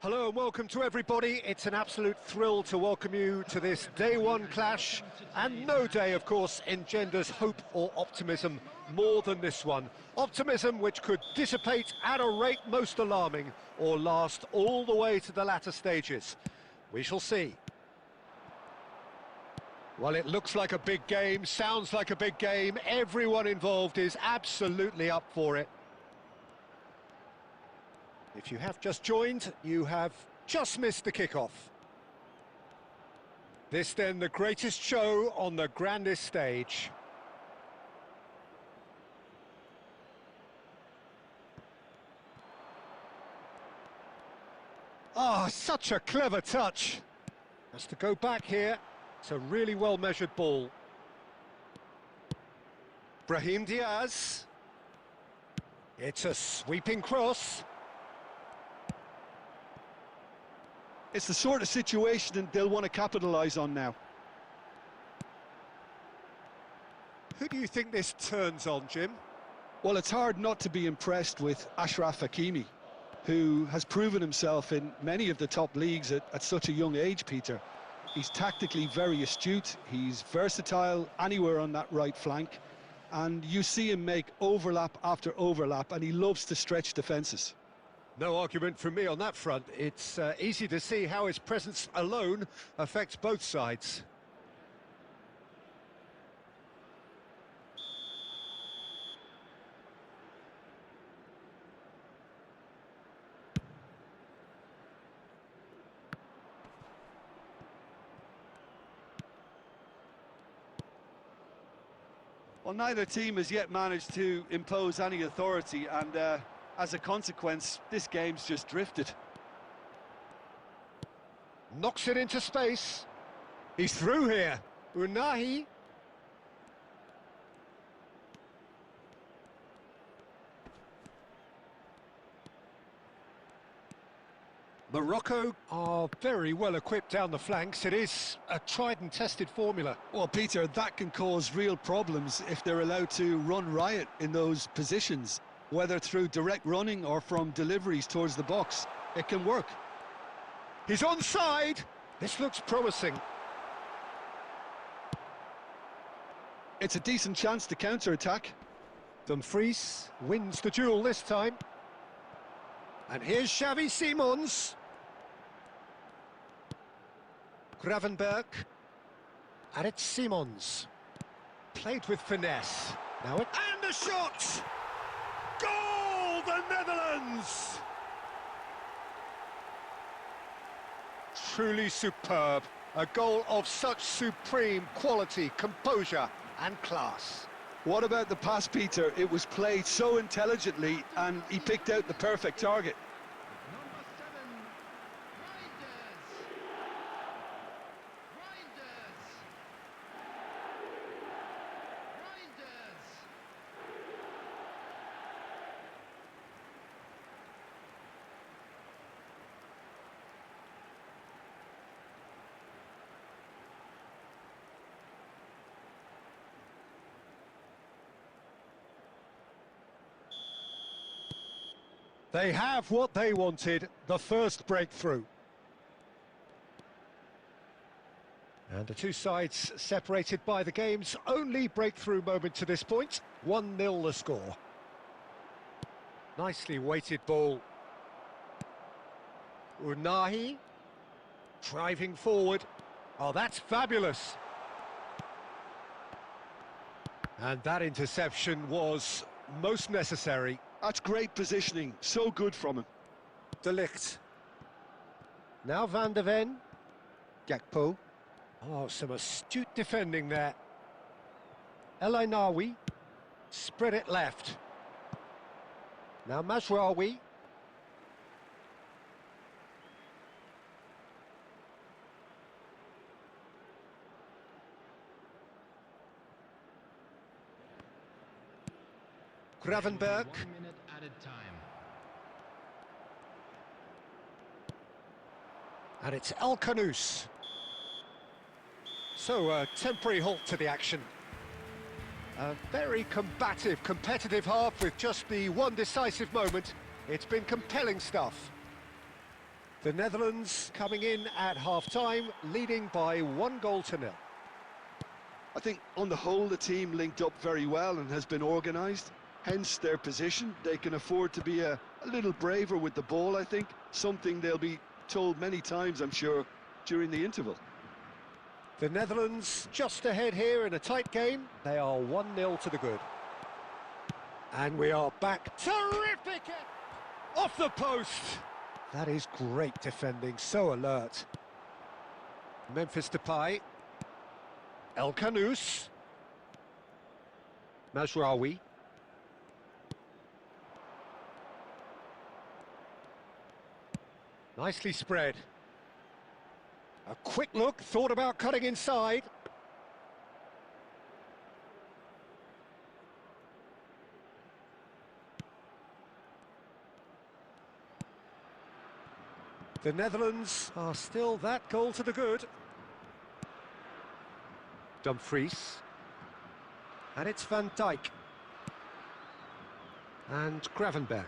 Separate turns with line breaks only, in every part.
Hello and welcome to everybody. It's an absolute thrill to welcome you to this day one clash, and no day, of course, engenders hope or optimism more than this one. Optimism which could dissipate at a rate most alarming or last all the way to the latter stages. We shall see. Well, it looks like a big game, sounds like a big game. Everyone involved is absolutely up for it. If you have just joined, you have just missed the kickoff. This then the greatest show on the grandest stage. Ah, such a clever touch. Has to go back here. It's a really well-measured ball. Brahim Diaz. It's a sweeping cross.
It's the sort of situation they'll want to capitalise on now.
Who do you think this turns on, Jim?
Well, it's hard not to be impressed with Ashraf Hakimi, who has proven himself in many of the top leagues at such a young age, Peter. He's tactically very astute, he's versatile anywhere on that right flank, and you see him make overlap after overlap, and he loves to stretch defences.
No argument from me on that front. It's easy to see how his presence alone affects both sides.
Well, neither team has yet managed to impose any authority, and as a consequence, this game's just drifted.
Knocks it into space. He's through here. Unahi. Morocco are very well equipped down the flanks. It is a tried and tested formula.
Well, Peter, that can cause real problems if they're allowed to run riot in those positions, whether through direct running or from deliveries towards the box. It can work.
He's onside. This looks promising.
It's a decent chance to counter-attack.
Dumfries wins the duel this time. And here's Xavi Simons. Gravenberg. And it's Simons. Played with finesse. Now it... And the shot! Goal, the Netherlands! Truly superb. A goal of such supreme quality, composure and class.
What about the pass, Peter? It was played so intelligently and he picked out the perfect target.
They have what they wanted, the first breakthrough. And the two sides separated by the game's only breakthrough moment to this point. 1-0 the score. Nicely weighted ball. Unahi driving forward. Oh, that's fabulous. And that interception was most necessary.
That's great positioning, so good from him.
De Ligt. Now Van de Ven. Gakpo. Oh, some astute defending there. El Ainawi. Spread it left. Now Mazraoui. Gravenberg.
1 minute added time.
And it's El Kanous. So a temporary halt to the action. A very combative, competitive half with just the one decisive moment. It's been compelling stuff. The Netherlands coming in at half-time, leading by 1-0.
I think on the whole the team linked up very well and has been organised, hence their position. They can afford to be a little braver with the ball, I think, something they'll be told many times, I'm sure, during the interval.
The Netherlands just ahead here in a tight game. They are 1-0 to the good. And we are back. Terrific! Off the post! That is great defending, so alert. Memphis Depay. El Kanous. Mazraoui. Nicely spread. A quick look, thought about cutting inside. The Netherlands are still that goal to the good. Dumfries. And it's Van Dijk. And Gravenberg.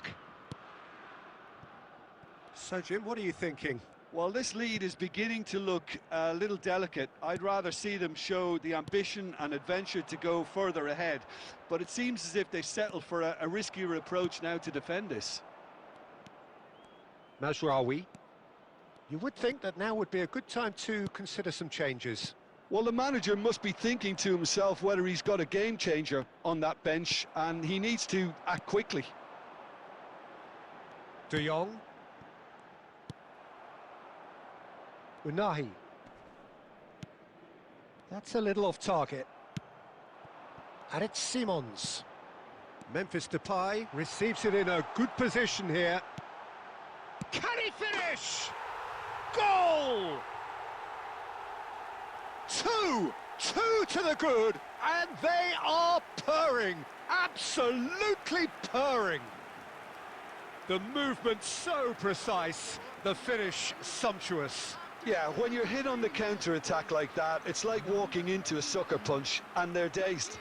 So, Jim, what are you thinking?
Well, this lead is beginning to look a little delicate. I'd rather see them show the ambition and adventure to go further ahead. But it seems as if they settled for a riskier approach now to defend this.
Mazraoui. You would think that now would be a good time to consider some changes.
Well, the manager must be thinking to himself whether he's got a game changer on that bench, and he needs to act quickly.
De Jong. Unahi. That's a little off target. And it's Simons. Memphis Depay receives it in a good position here. Can he finish? Goal! Two to the good, and they are purring, absolutely purring. The movement so precise, the finish sumptuous.
Yeah, when you're hit on the counter-attack like that, it's like walking into a sucker punch, and they're dazed.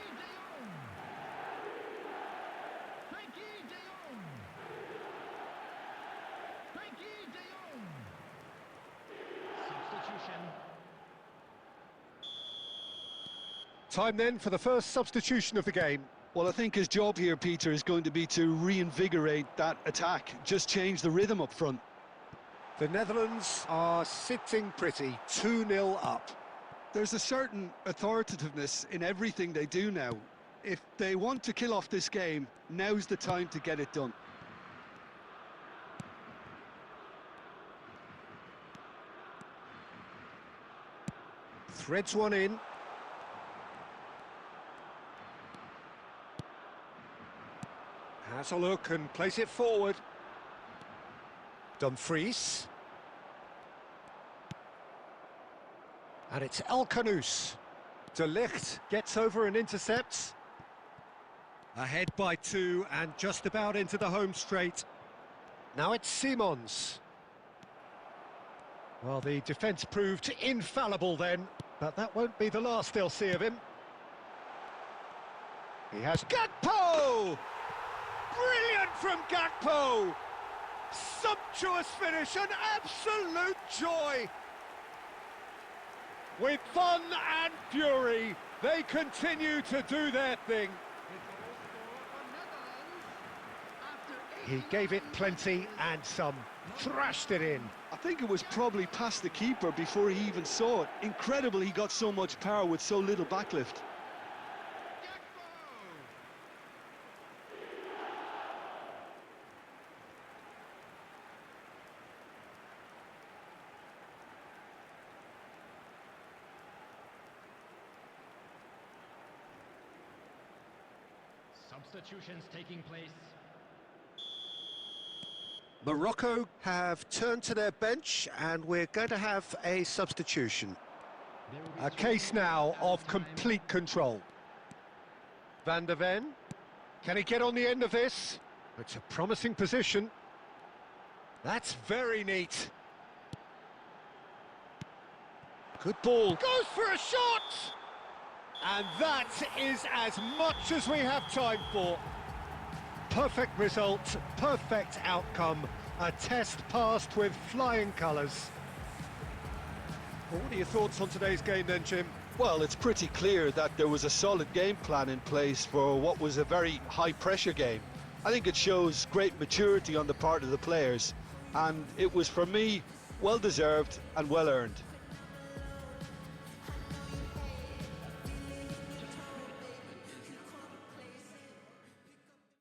Time then for the first substitution of the game.
Well, I think his job here, Peter, is going to be to reinvigorate that attack, just change the rhythm up front.
The Netherlands are sitting pretty, 2-0 up.
There's a certain authoritativeness in everything they do now. If they want to kill off this game, now's the time to get it done.
Threads one in. Has a look and plays it forward. Dumfries. And it's El Kanous. De Ligt gets over and intercepts. Ahead by 2 and just about into the home straight. Now it's Simons. Well, the defence proved infallible then, but that won't be the last they'll see of him. He has Gakpo! Brilliant from Gakpo! Sumptuous finish, an absolute joy! With fun and fury, they continue to do their thing. He gave it plenty and some, thrashed it in.
I think it was probably past the keeper before he even saw it. Incredible he got so much power with so little backlift.
Substitutions taking place.
Morocco have turned to their bench and we're going to have a substitution. A case now of complete control. Van der Ven, can he get on the end of this? It's a promising position. That's very neat. Good ball. Goes for a shot! And that is as much as we have time for. Perfect result, perfect outcome. A test passed with flying colours. Well, what are your thoughts on today's game then, Jim?
Well, it's pretty clear that there was a solid game plan in place for what was a very high-pressure game. I think it shows great maturity on the part of the players, and it was, for me, well-deserved and well-earned.